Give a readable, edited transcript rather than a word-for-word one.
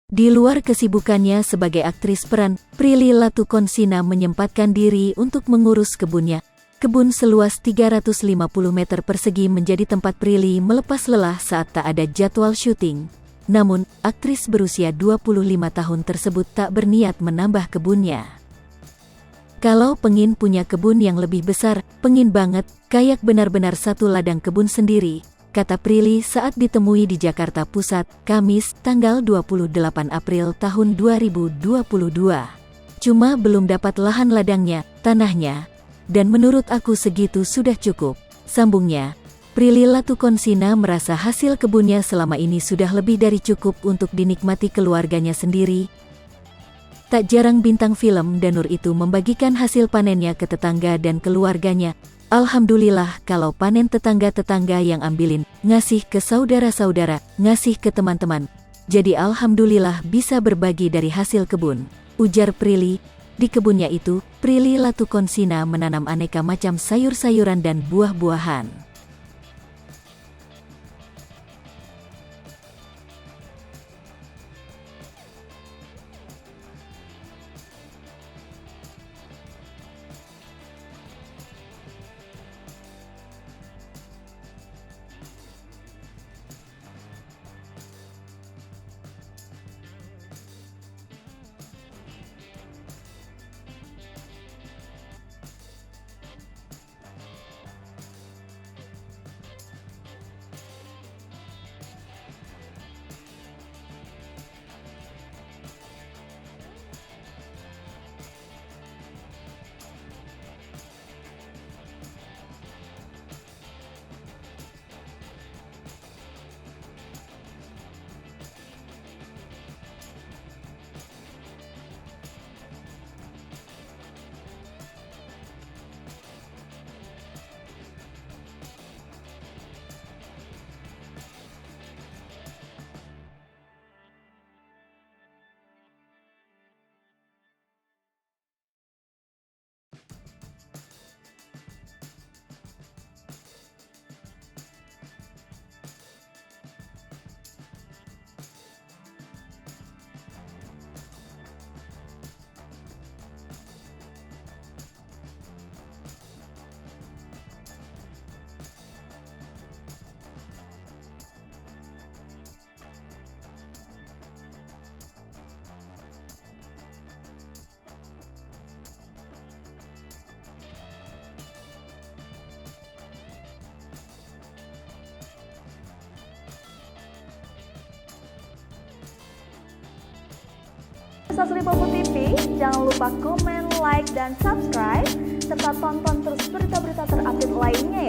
Di luar kesibukannya sebagai aktris peran, Prilly Latukonsina menyempatkan diri untuk mengurus kebunnya. Kebun seluas 350 meter persegi menjadi tempat Prilly melepas lelah saat tak ada jadwal syuting. Namun, aktris berusia 25 tahun tersebut tak berniat menambah kebunnya. Kalau pengin punya kebun yang lebih besar, pengin banget, kayak benar-benar satu ladang kebun sendiri, kata Prilly saat ditemui di Jakarta Pusat, Kamis, tanggal 28 April tahun 2022. Cuma belum dapat lahan ladangnya, tanahnya, dan menurut aku segitu sudah cukup, sambungnya. Prilly Latukonsina merasa hasil kebunnya selama ini sudah lebih dari cukup untuk dinikmati keluarganya sendiri. Tak jarang bintang film Danur itu membagikan hasil panennya ke tetangga dan keluarganya. Alhamdulillah kalau panen tetangga-tetangga yang ambilin, ngasih ke saudara-saudara, ngasih ke teman-teman. Jadi alhamdulillah bisa berbagi dari hasil kebun, ujar Prilly. Di kebunnya itu, Prilly Latukonsina menanam aneka macam sayur-sayuran dan buah-buahan. Sasri Popo TV, jangan lupa komen, like, dan subscribe, serta tonton terus berita-berita terupdate lainnya ya.